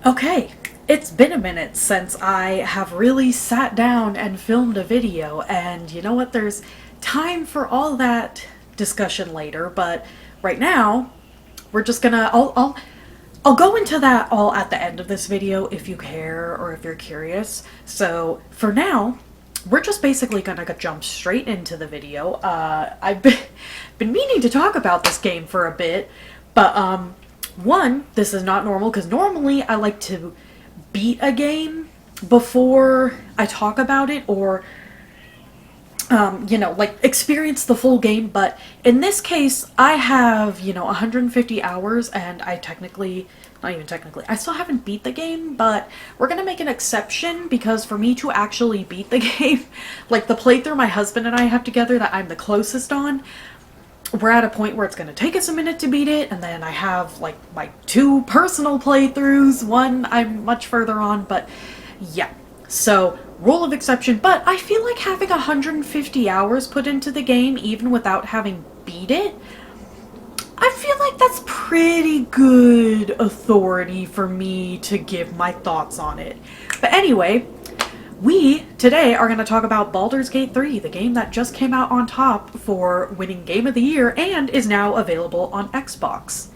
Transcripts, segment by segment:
Okay, it's been a minute since I have really sat down and filmed a video, and you know what? There's time for all that discussion later, but right now, we're just gonna. I'll go into that all at the end of this video if you care or if you're curious. So for now, we're just basically gonna jump straight into the video. I've been meaning to talk about this game for a bit, but one, this is not normal because normally I like to beat a game before I talk about it or like experience the full game. But in this case, I have, 150 hours and not even technically, I still haven't beat the game, but we're gonna make an exception because for me to actually beat the game, like the playthrough my husband and I have together that I'm the closest on, we're at a point where it's going to take us a minute to beat it, and then I have like my two personal playthroughs. One I'm much further on, but yeah. So, rule of exception, but I feel like having 150 hours put into the game, even without having beat it, I feel like that's pretty good authority for me to give my thoughts on it. But anyway, we today are going to talk about Baldur's Gate 3, the game that just came out on top for winning Game of the Year and is now available on Xbox.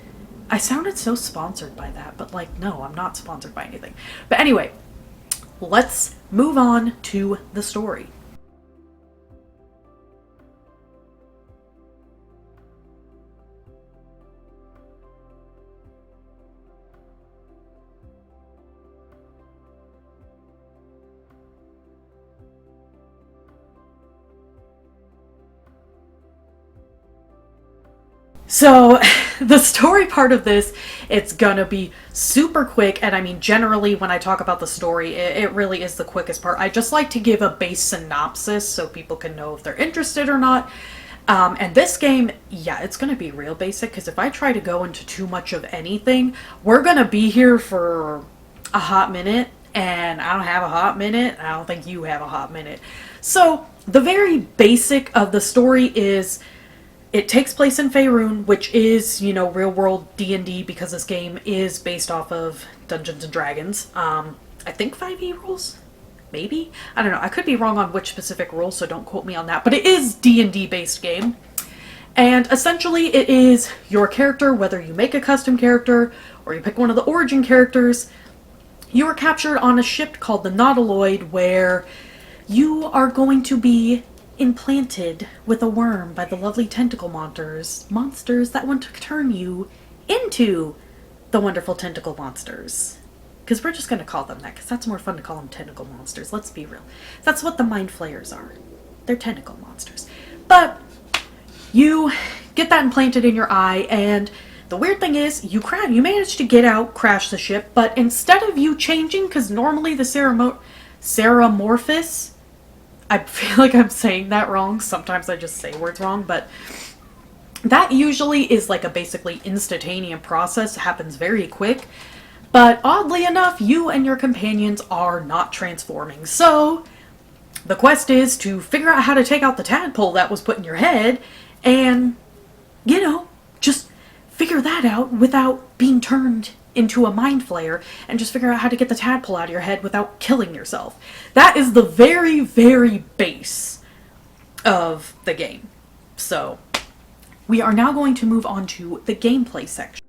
I sounded so sponsored by that, but like, no, I'm not sponsored by anything. But anyway, let's move on to the story. So, the story part of this, it's gonna be super quick, and I mean, generally, when I talk about the story, it really is the quickest part. I just like to give a base synopsis so people can know if they're interested or not. And this game, yeah, it's gonna be real basic, because if I try to go into too much of anything, we're gonna be here for a hot minute, and I don't have a hot minute, I don't think you have a hot minute. So, the very basic of the story is it takes place in Faerun, which is, real world D&D because this game is based off of Dungeons and Dragons. I think 5e rules? Maybe? I don't know. I could be wrong on which specific rules, so don't quote me on that. But it is D&D based game. And essentially it is your character, whether you make a custom character or you pick one of the origin characters, you are captured on a ship called the Nautiloid where you are going to be implanted with a worm by the lovely tentacle monsters that want to turn you into the wonderful tentacle monsters. Because we're just going to call them that, because that's more fun to call them tentacle monsters. Let's be real. That's what the mind flayers are. They're tentacle monsters. But you get that implanted in your eye, and the weird thing is, you manage to get out, crash the ship, but instead of you changing, because normally the Ceramorphous, I feel like I'm saying that wrong. Sometimes I just say words wrong, but that usually is like a basically instantaneous process. It happens very quick. But oddly enough, you and your companions are not transforming. So the quest is to figure out how to take out the tadpole that was put in your head and, just figure that out without being turned into a mind flayer, and just figure out how to get the tadpole out of your head without killing yourself. That is the very, very base of the game. So, we are now going to move on to the gameplay section.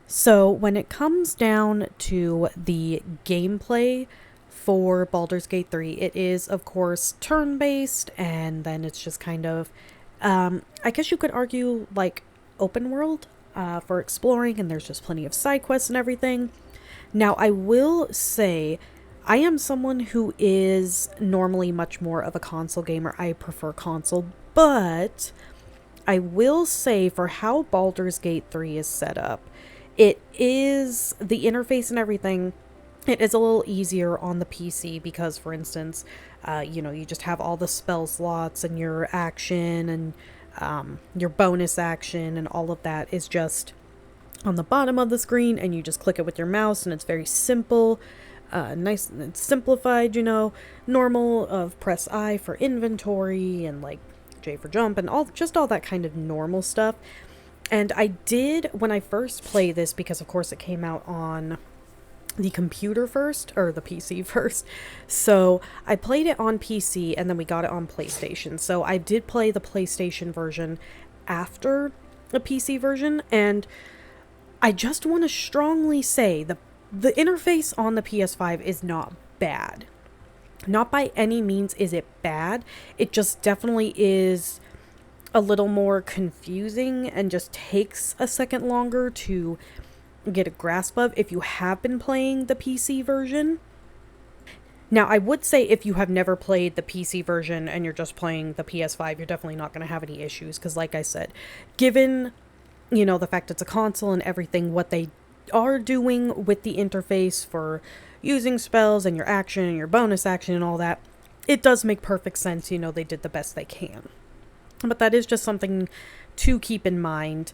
So, when it comes down to the gameplay for Baldur's Gate 3, it is, of course, turn-based, and then it's just kind of, I guess you could argue, like, open world for exploring, and there's just plenty of side quests and everything. Now, I will say, I am someone who is normally much more of a console gamer. I prefer console, but I will say for how Baldur's Gate 3 is set up, it is, the interface and everything, it is a little easier on the PC because, for instance, you just have all the spell slots and your action and your bonus action and all of that is just on the bottom of the screen, and you just click it with your mouse, and it's very simple. nice and simplified, normal of press I for inventory and like J for jump and all that kind of normal stuff. And I did, when I first played this, because of course it came out on the computer first, or the PC first. So I played it on PC and then we got it on PlayStation. So I did play the PlayStation version after the PC version, and I just want to strongly say the interface on the PS5 is not bad. Not by any means is it bad. It just definitely is a little more confusing and just takes a second longer to get a grasp of if you have been playing the PC version. Now, I would say if you have never played the PC version and you're just playing the PS5, you're definitely not going to have any issues, because like I said, given, the fact it's a console and everything, what they are doing with the interface for using spells and your action and your bonus action and all that, it does make perfect sense. They did the best they can. But that is just something to keep in mind.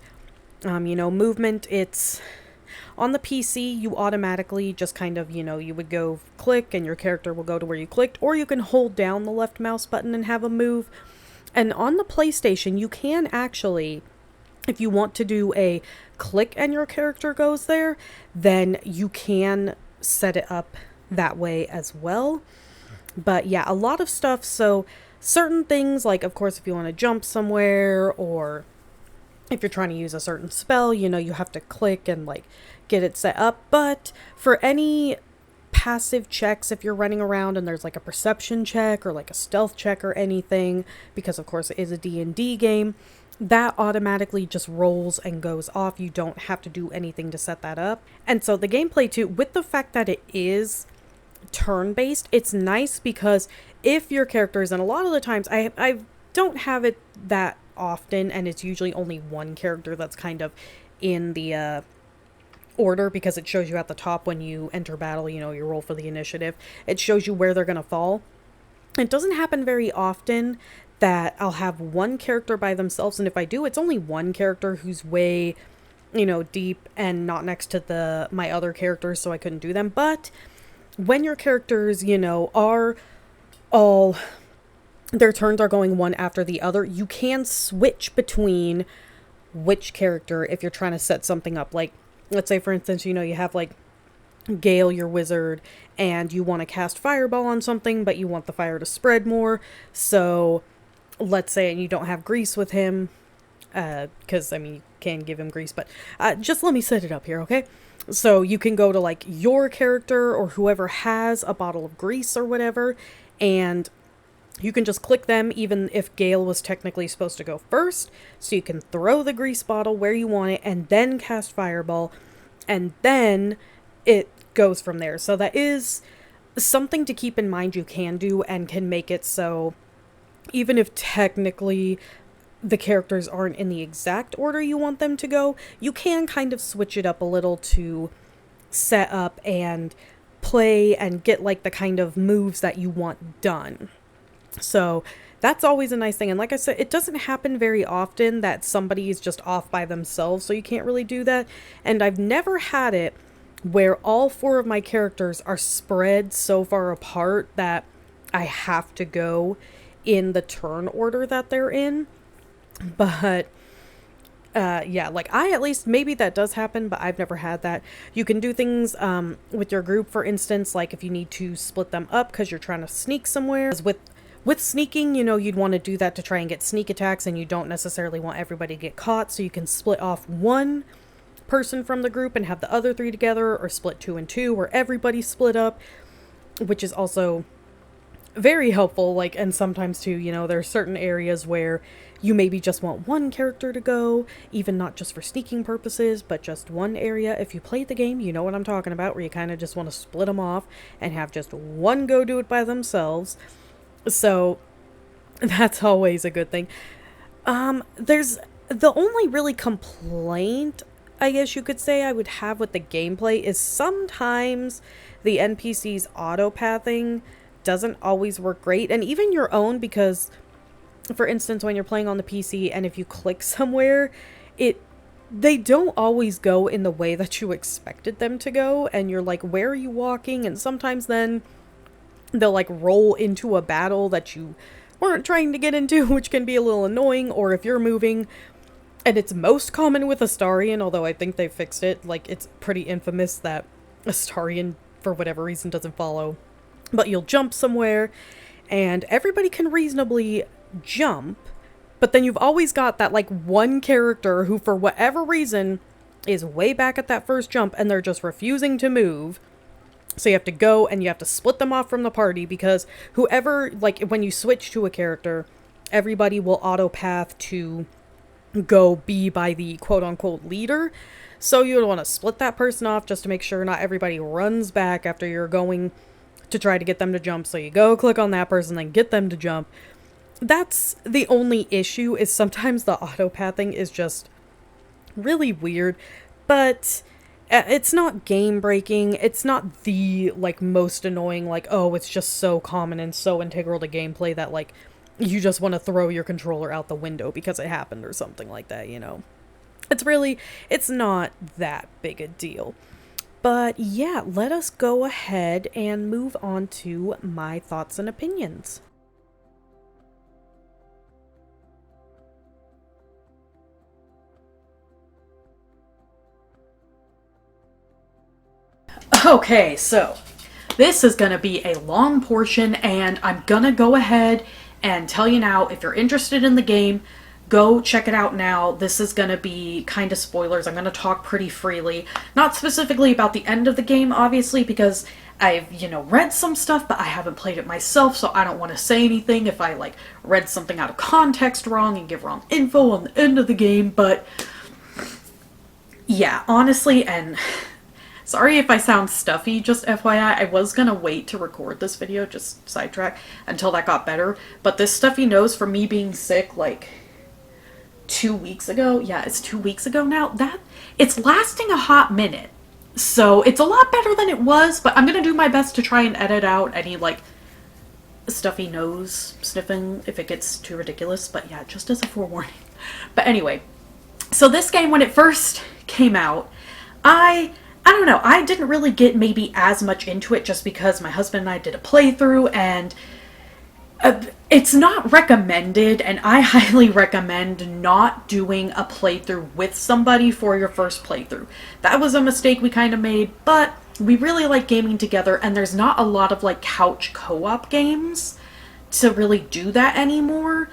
Movement, it's on the PC, you automatically just kind of, you would go click and your character will go to where you clicked, or you can hold down the left mouse button and have a move. And on the PlayStation, you can actually, if you want to do a click and your character goes there, then you can set it up that way as well. But yeah, a lot of stuff. So certain things, like of course if you want to jump somewhere, or if you're trying to use a certain spell, you have to click and like get it set up. But for any passive checks, if you're running around and there's like a perception check or like a stealth check or anything, because of course it is a D&D game, that automatically just rolls and goes off. You don't have to do anything to set that up. And so the gameplay too, with the fact that it is turn-based, it's nice because if your characters, and a lot of the times I don't have it that often, and it's usually only one character that's kind of in the order, because it shows you at the top when you enter battle, you roll for the initiative, it shows you where they're going to fall. It doesn't happen very often that I'll have one character by themselves, and if I do, it's only one character who's way, deep and not next to my other characters, so I couldn't do them. But when your characters, are all, their turns are going one after the other, you can switch between which character if you're trying to set something up. Like, let's say, for instance, you have like Gale, your wizard, and you want to cast Fireball on something, but you want the fire to spread more. So let's say, and you don't have grease with him, because, you can give him grease, but just let me set it up here, okay? So you can go to like your character or whoever has a bottle of grease or whatever, and you can just click them, even if Gale was technically supposed to go first. So you can throw the grease bottle where you want it and then cast Fireball, and then it goes from there. So that is something to keep in mind you can do, and can make it so even if technically the characters aren't in the exact order you want them to go, you can kind of switch it up a little to set up and play and get like the kind of moves that you want done. So that's always a nice thing. And like I said, it doesn't happen very often that somebody is just off by themselves, so you can't really do that. And I've never had it where all four of my characters are spread so far apart that I have to go in the turn order that they're in. But yeah, like at least, maybe that does happen, but I've never had that. You can do things with your group, for instance, like if you need to split them up because you're trying to sneak somewhere. With sneaking, you'd want to do that to try and get sneak attacks, and you don't necessarily want everybody to get caught, so you can split off one person from the group and have the other three together, or split 2 and 2 where everybody's split up, which is also very helpful. Like, and sometimes too, there are certain areas where you maybe just want one character to go, even not just for sneaking purposes, but just one area. If you played the game, you know what I'm talking about, where you kind of just want to split them off and have just one go do it by themselves. So that's always a good thing. There's the only really complaint, I guess you could say, I would have with the gameplay is sometimes the NPC's auto-pathing doesn't always work great. And even your own, because, for instance, when you're playing on the PC and if you click somewhere, it they don't always go in the way that you expected them to go, and you're like, where are you walking? And sometimes then they'll like roll into a battle that you weren't trying to get into, which can be a little annoying. Or if you're moving, and it's most common with Astarion, although I think they fixed it, like it's pretty infamous that Astarion, for whatever reason, doesn't follow. But you'll jump somewhere, and everybody can reasonably jump, but then you've always got that like one character who, for whatever reason, is way back at that first jump and they're just refusing to move. So you have to go and you have to split them off from the party, because whoever, like when you switch to a character, everybody will auto path to go be by the quote unquote leader. So you would want to split that person off just to make sure not everybody runs back after you're going to try to get them to jump. So you go click on that person, then get them to jump. That's the only issue, is sometimes the auto pathing is just really weird, but it's not game breaking. It's not the like most annoying, like, oh, it's just so common and so integral to gameplay that like you just want to throw your controller out the window because it happened or something like that, you know. It's not that big a deal. But yeah, let us go ahead and move on to my thoughts and opinions. Okay, so this is going to be a long portion, and I'm going to go ahead and tell you now, if you're interested in the game, go check it out now. This is going to be kind of spoilers. I'm going to talk pretty freely. Not specifically about the end of the game, obviously, because I've, read some stuff, but I haven't played it myself, so I don't want to say anything if I, read something out of context wrong and give wrong info on the end of the game, but yeah, honestly, and sorry if I sound stuffy, just FYI, I was gonna wait to record this video, just sidetrack, until that got better, but this stuffy nose from me being sick, 2 weeks ago, yeah, it's 2 weeks ago now, it's lasting a hot minute. So it's a lot better than it was, but I'm gonna do my best to try and edit out any, stuffy nose sniffing if it gets too ridiculous, but yeah, just as a forewarning. But anyway, so this game, when it first came out, I don't know, I didn't really get maybe as much into it just because my husband and I did a playthrough, and it's not recommended, and I highly recommend not doing a playthrough with somebody for your first playthrough. That was a mistake we kind of made, but we really like gaming together, and there's not a lot of couch co-op games to really do that anymore.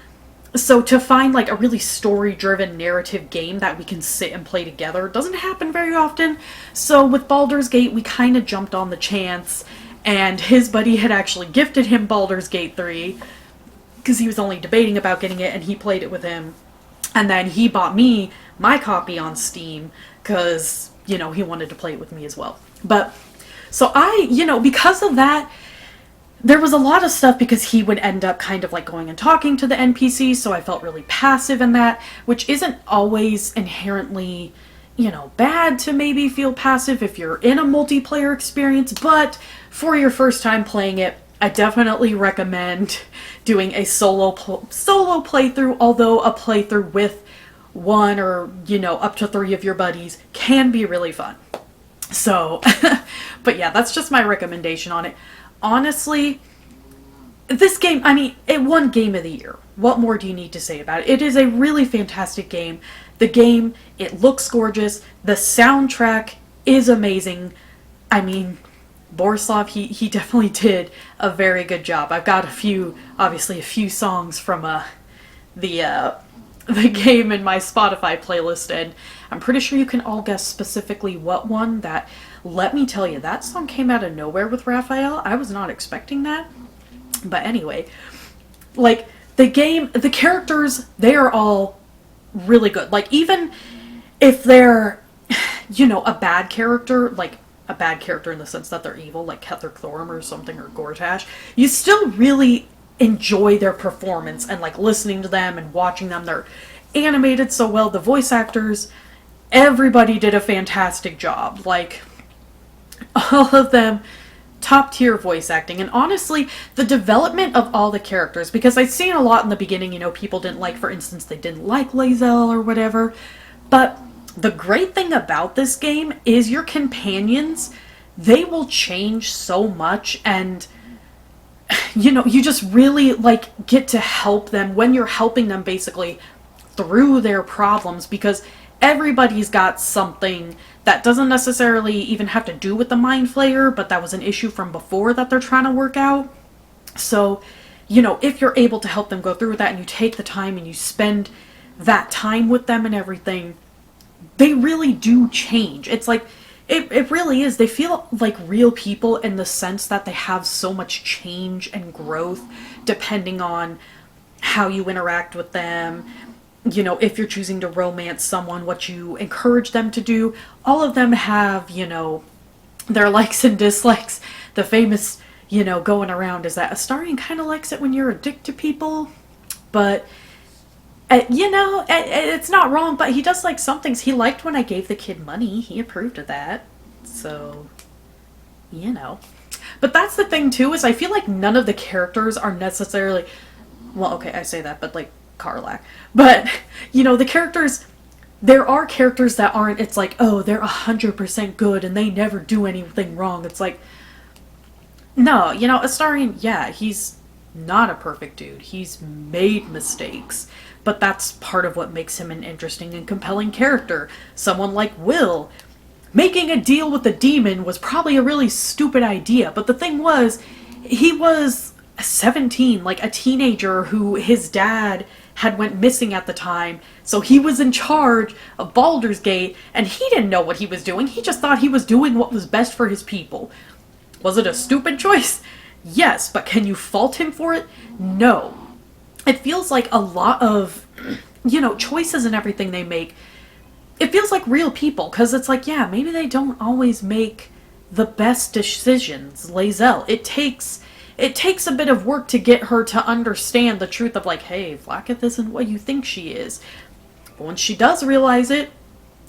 So to find a really story-driven narrative game that we can sit and play together doesn't happen very often. So with Baldur's Gate, we kind of jumped on the chance, and his buddy had actually gifted him Baldur's Gate 3 because he was only debating about getting it, and he played it with him. And then he bought me my copy on Steam because, he wanted to play it with me as well. But so I, because of that, there was a lot of stuff because he would end up kind of going and talking to the NPCs, so I felt really passive in that, which isn't always inherently, bad to maybe feel passive if you're in a multiplayer experience, but for your first time playing it, I definitely recommend doing a solo playthrough, although a playthrough with one or, up to 3 of your buddies can be really fun. So, but yeah, that's just my recommendation on it. Honestly, this game, it won Game of the Year. What more do you need to say about it? It is a really fantastic game. The game, it looks gorgeous. The soundtrack is amazing. Borislav, he definitely did a very good job. I've got a few songs from the game in my Spotify playlist, and I'm pretty sure you can all guess specifically what one. That, let me tell you, that song came out of nowhere with Raphael. I was not expecting that. But anyway, the game, the characters, they are all really good. Even if they're, a bad character, a bad character in the sense that they're evil, like Ketheric Thorm or something, or Gortash, you still really enjoy their performance and listening to them and watching them. They're animated so well. The voice actors, everybody did a fantastic job. All of them, top tier voice acting. And honestly, the development of all the characters, because I've seen a lot in the beginning, people didn't for instance, they didn't like Lae'zel or whatever, but The great thing about this game is your companions, they will change so much, and you just really like get to help them when you're helping them basically through their problems, because everybody's got something that doesn't necessarily even have to do with the mind flayer, but that was an issue from before that they're trying to work out. So, if you're able to help them go through that and you take the time and you spend that time with them and everything, they really do change. It's like, it really is. They feel like real people in the sense that they have so much change and growth depending on how you interact with them. If you're choosing to romance someone, what you encourage them to do. All of them have, their likes and dislikes. The famous, going around is that Astarion kind of likes it when you're a dick to people, but it's not wrong, but he does like some things. He liked when I gave the kid money. He approved of that. So, But that's the thing, too, is I feel like none of the characters are necessarily... Well, okay, I say that, but, like, Karlach. But, the characters... There are characters that aren't... It's like, oh, they're 100% good and they never do anything wrong. It's like... No, Astarion, yeah, he's not a perfect dude. He's made mistakes. But that's part of what makes him an interesting and compelling character. Someone like Will. Making a deal with the demon was probably a really stupid idea, but the thing was, he was 17, like a teenager who his dad had went missing at the time, so he was in charge of Baldur's Gate, and he didn't know what he was doing. He just thought he was doing what was best for his people. Was it a stupid choice? Yes, but can you fault him for it? No. It feels like a lot of, choices and everything they make, it feels like real people, because it's like, yeah, maybe they don't always make the best decisions. Lae'zel, it takes a bit of work to get her to understand the truth of like, hey, Vlaakith isn't what you think she is. But when she does realize it,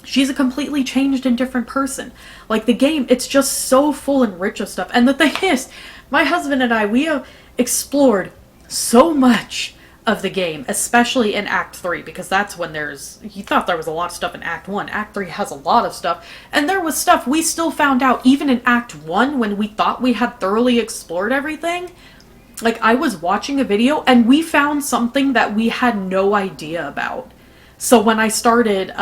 she's a completely changed and different person. Like, the game, it's just so full and rich of stuff. And the thing is, my husband and I, we have explored so much of the game, especially in Act 3, because that's when you thought there was a lot of stuff in Act 1. Act 3 has a lot of stuff, and there was stuff we still found out, even in Act 1, when we thought we had thoroughly explored everything. Like, I was watching a video, and we found something that we had no idea about. So when I started,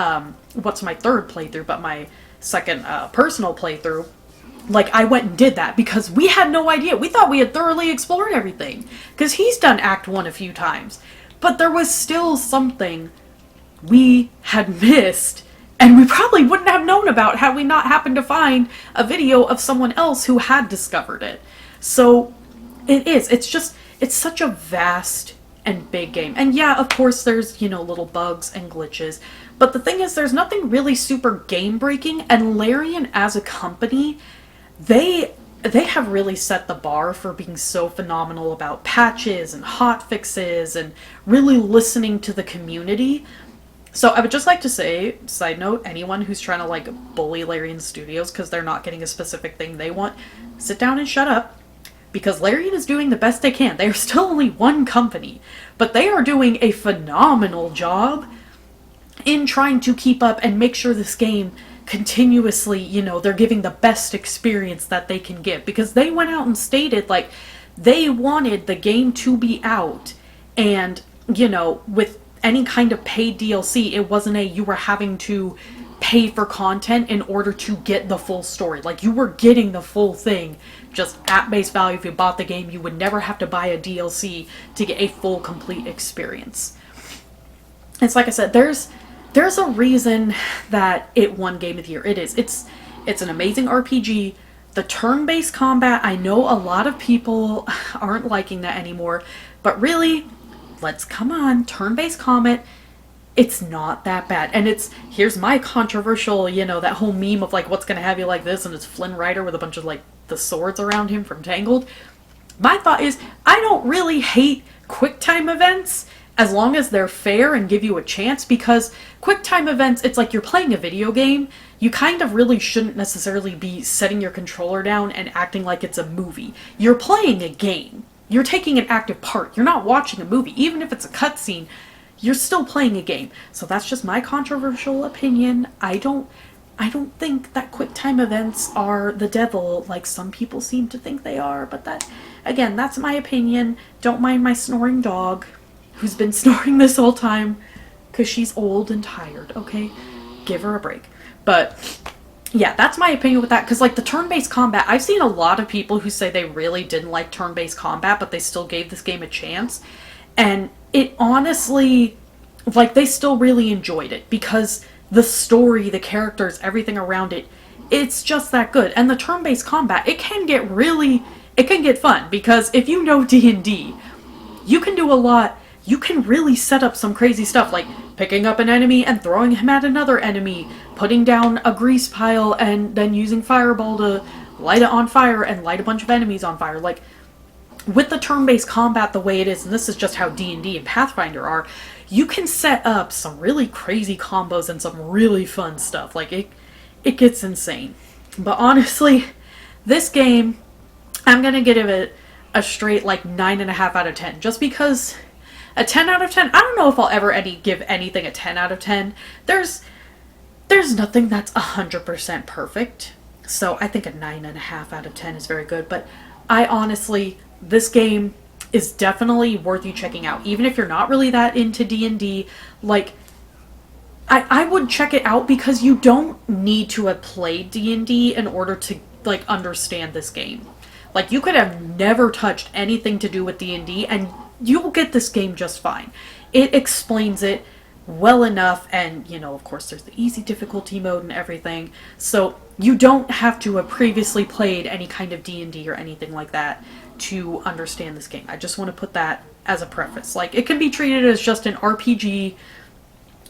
what's my third playthrough, but my second personal playthrough, like, I went and did that because we had no idea. We thought we had thoroughly explored everything. Because he's done Act 1 a few times. But there was still something we had missed, and we probably wouldn't have known about had we not happened to find a video of someone else who had discovered it. So, it's such a vast and big game. And yeah, of course there's, little bugs and glitches. But the thing is, there's nothing really super game-breaking, and Larian as a company... They have really set the bar for being so phenomenal about patches and hotfixes and really listening to the community. So I would just like to say, side note, anyone who's trying to like bully Larian Studios because they're not getting a specific thing they want, sit down and shut up. Because Larian is doing the best they can. They are still only one company, but they are doing a phenomenal job in trying to keep up and make sure this game continuously, they're giving the best experience that they can give, because they went out and stated like they wanted the game to be out, and with any kind of paid DLC, it wasn't you were having to pay for content in order to get the full story. Like, you were getting the full thing just at base value. If you bought the game, you would never have to buy a DLC to get a full complete experience. It's like I said, there's a reason that it won Game of the Year. It's an amazing RPG. The turn-based combat, I know a lot of people aren't liking that anymore, but really, come on, turn-based combat, it's not that bad. And here's my controversial, that whole meme of like, what's gonna have you like this, and it's Flynn Rider with a bunch of like the swords around him from Tangled. My thought is, I don't really hate QuickTime events, as long as they're fair and give you a chance, because QuickTime events, it's like you're playing a video game. You kind of really shouldn't necessarily be setting your controller down and acting like it's a movie. You're playing a game. You're taking an active part. You're not watching a movie. Even if it's a cutscene, you're still playing a game. So that's just my controversial opinion. I don't think that quick time events are the devil like some people seem to think they are, but that, again, that's my opinion. Don't mind my snoring dog, who's been snoring this whole time because she's old and tired, okay? Give her a break. But yeah, that's my opinion with that, because like the turn-based combat, I've seen a lot of people who say they really didn't like turn-based combat, but they still gave this game a chance. And it honestly, like, they still really enjoyed it because the story, the characters, everything around it, it's just that good. And the turn-based combat, it can get fun, because if you know D&D, you can do a lot. You can really set up some crazy stuff, like picking up an enemy and throwing him at another enemy, putting down a grease pile and then using fireball to light it on fire and light a bunch of enemies on fire. Like, with the turn-based combat the way it is, and this is just how D&D and Pathfinder are, you can set up some really crazy combos and some really fun stuff. Like, it gets insane. But honestly, this game, I'm gonna give it a straight like 9.5 out of 10, just because a 10 out of 10, I don't know if I'll ever give anything a 10 out of 10. There's nothing that's 100% perfect. So I think a 9.5 out of 10 is very good. But I honestly, this game is definitely worth you checking out. Even if you're not really that into D&D, like, I would check it out, because you don't need to have played D&D in order to, like, understand this game. Like, you could have never touched anything to do with D&D, and you'll get this game just fine. It explains it well enough, and, you know, of course, there's the easy difficulty mode and everything, so you don't have to have previously played any kind of D&D or anything like that to understand this game. I just want to put that as a preface. Like, it can be treated as just an RPG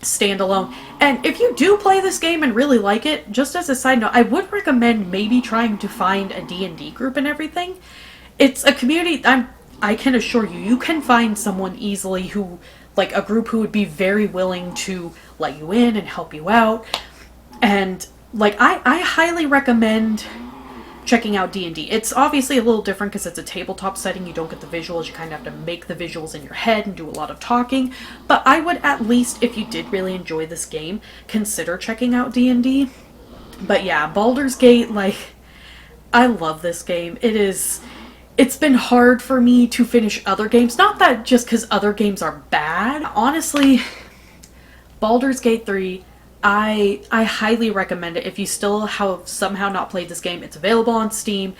standalone. And if you do play this game and really like it, just as a side note, I would recommend maybe trying to find a D&D group and everything. It's a community, I can assure you, you can find someone easily who, like, a group who would be very willing to let you in and help you out. And, like, I highly recommend checking out D&D. It's obviously a little different because it's a tabletop setting. You don't get the visuals. You kind of have to make the visuals in your head and do a lot of talking. But I would, at least, if you did really enjoy this game, consider checking out D&D. But yeah, Baldur's Gate, like, I love this game. It's been hard for me to finish other games. Not that just because other games are bad. Honestly, Baldur's Gate 3, I highly recommend it. If you still have somehow not played this game, it's available on Steam.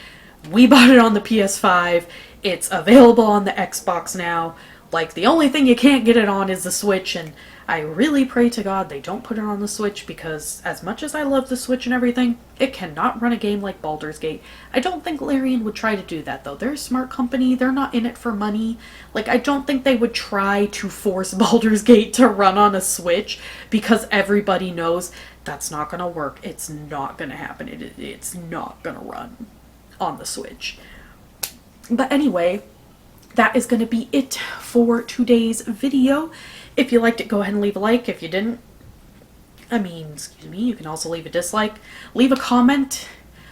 We bought it on the PS5. It's available on the Xbox now. Like, the only thing you can't get it on is the Switch, and I really pray to God they don't put it on the Switch, because as much as I love the Switch and everything, it cannot run a game like Baldur's Gate. I don't think Larian would try to do that, though. They're a smart company. They're not in it for money. Like, I don't think they would try to force Baldur's Gate to run on a Switch, because everybody knows that's not going to work. It's not going to happen. It's not going to run on the Switch. But anyway, that is going to be it for today's video. If you liked it, go ahead and leave a like. If you didn't, excuse me, you can also leave a dislike. Leave a comment.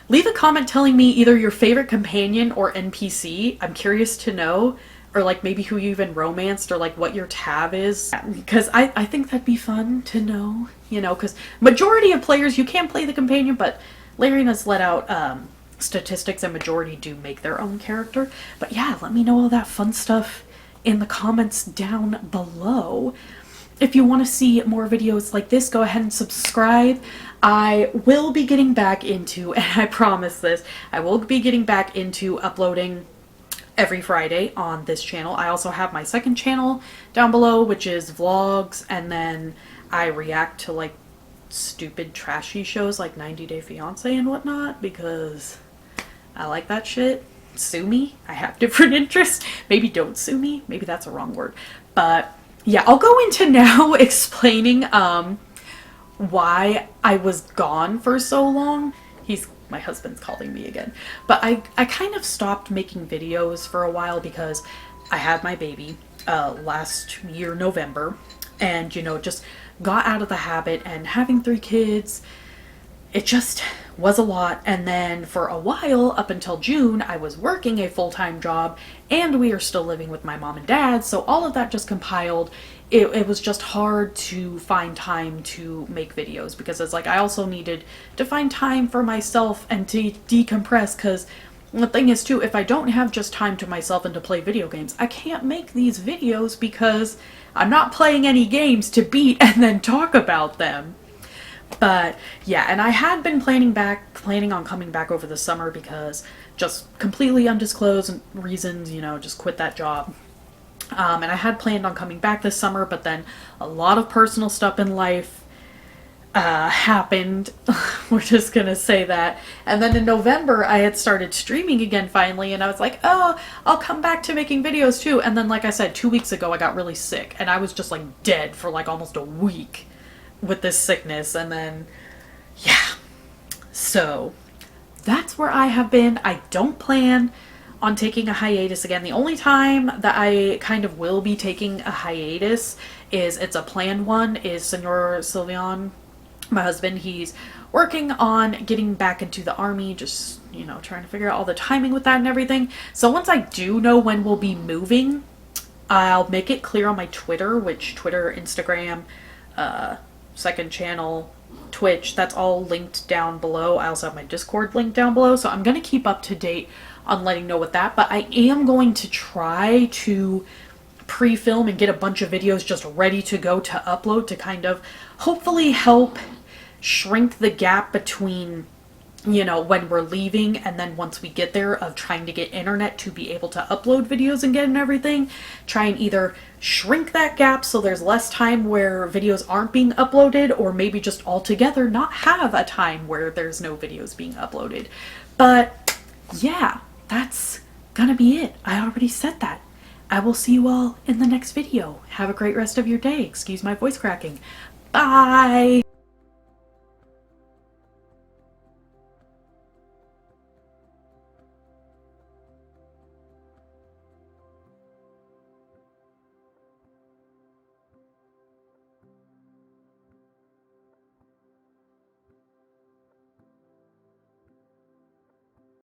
Leave a comment telling me either your favorite companion or NPC. I'm curious to know. Or like maybe who you even romanced, or like what your tab is. Because I think that'd be fun to know. You know, because majority of players, you can play the companion, but Larian has let out statistics and majority do make their own character. But yeah, let me know all that fun stuff in the comments down below. If you want to see more videos like this, go ahead and subscribe. I will be getting back into, and I promise this, I will be getting back into uploading every Friday on this channel. I also have my second channel down below, which is vlogs, and then I react to like stupid trashy shows like 90 Day Fiancé and whatnot, because I like that shit. Sue me. I have different interests. Maybe don't sue me. Maybe that's a wrong word. But yeah, I'll go into now explaining why I was gone for so long. My husband's calling me again. But I kind of stopped making videos for a while because I had my baby last year, November, and, you know, just got out of the habit, and having 3 kids, it just was a lot. And then for a while, up until June, I was working a full-time job, and we are still living with my mom and dad. So all of that just compiled. It was just hard to find time to make videos, because it's like I also needed to find time for myself and to decompress, because the thing is too, if I don't have just time to myself and to play video games, I can't make these videos because I'm not playing any games to beat and then talk about them. But yeah, and I had been planning on coming back over the summer, because just completely undisclosed reasons, just quit that job. And I had planned on coming back this summer, but then a lot of personal stuff in life happened. We're just gonna say that. And then in November, I had started streaming again finally, and I was like, oh, I'll come back to making videos too. And then, like I said, 2 weeks ago, I got really sick, and I was just like dead for like almost a week with this sickness. And then, yeah. So that's where I have been. I don't plan on taking a hiatus again. The only time that I kind of will be taking a hiatus is it's a planned one, is Senor Sylvian, my husband. He's working on getting back into the army, just, trying to figure out all the timing with that and everything. So once I do know when we'll be moving, I'll make it clear on my Twitter, which Twitter, Instagram, second channel, Twitch, that's all linked down below. I also have my Discord linked down below, so I'm going to keep up to date on letting know with that. But I am going to try to pre-film and get a bunch of videos just ready to go to upload, to kind of hopefully help shrink the gap between, when we're leaving and then once we get there, of trying to get internet to be able to upload videos and get and everything. Try and either shrink that gap so there's less time where videos aren't being uploaded, or maybe just altogether not have a time where there's no videos being uploaded. But yeah, that's gonna be it. I already said that. I will see you all in the next video. Have a great rest of your day. Excuse my voice cracking. Bye!